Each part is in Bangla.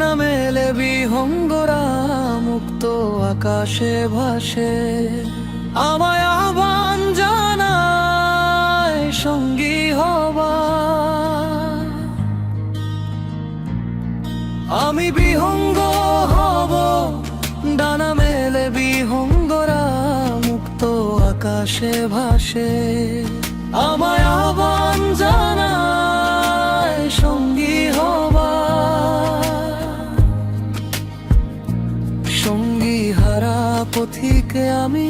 ডানা মেলে বিহঙ্গরা মুক্ত আকাশে ভাসে, আমায় আহ্বান জানায় সঙ্গী হবা। আমি বিহঙ্গ হব, ডানা মেলে বিহঙ্গরা মুক্ত আকাশে ভাসে, আমায় আহ্বান জানায় সঙ্গী হবা। সঙ্গী হারা পথিকে আমি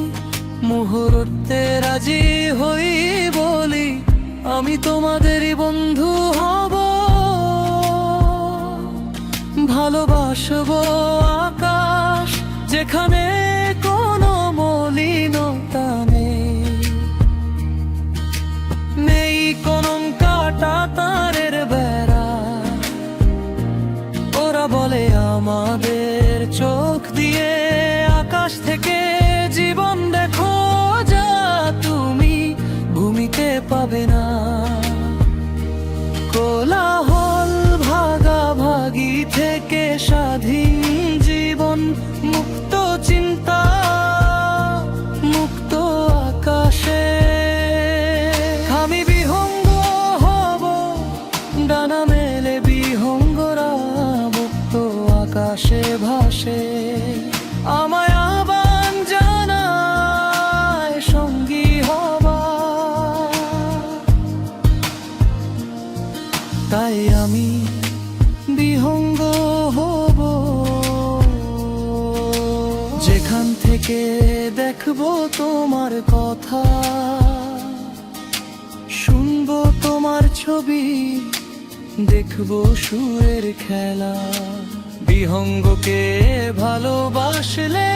মুহূর্তে রাজি হই বলি, আমি তোমাদেরই বন্ধু হব। ভালোবাসবো আকাশ যেখানে কোনো মলিনতা নেই, কোনো কাটা তারের বেড়া। ওরা বলে আমাদের চোখ দিয়ে আকাশ থেকে জীবন দেখো, যা তুমি ভূমিতে পাবে না। কোলাহল ভাগাভাগি থেকে স্বাধীন জীবন, মুক্ত চিন্তা মুক্ত আকাশে। আমি বিহঙ্গ হব, ডানা মেলে বিহঙ্গরা মুক্ত আকাশে ভাসে, আমায় আহ্বান জানায় সঙ্গী হবা। তাই আমি বিহঙ্গ হব, যেখান থেকে দেখবো তোমার কথা, শুনবো তোমার ছবি, দেখবো সুরের খেলা। বিহঙ্গকে ভালোবাসলে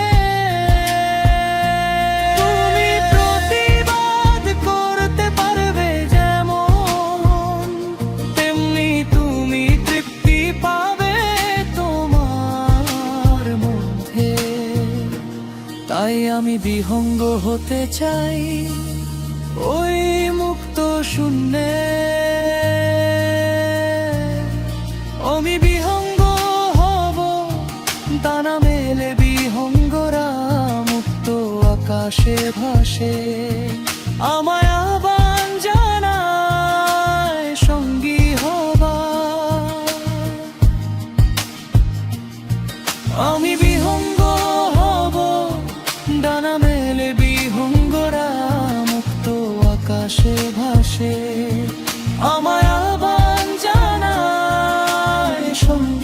তুমি প্রতিবাদ করতে পারবে যেমন, তেমনি তুমি তৃপ্তি পাবে তোমার মধ্যে। তাই আমি বিহঙ্গ হতে চাই ওই মুক্ত শূন্যে। আমি বিহঙ্গ হব, ডানা মেলে বিহঙ্গরা মুক্ত আকাশে ভাসে, আমায় আহ্বান জানায় সঙ্গী হবা। আমি বিহঙ্গ হব, ডানা মেলে বিহঙ্গরা মুক্ত আকাশে ভাসে, আমায় আহ্বান জানায় সঙ্গী।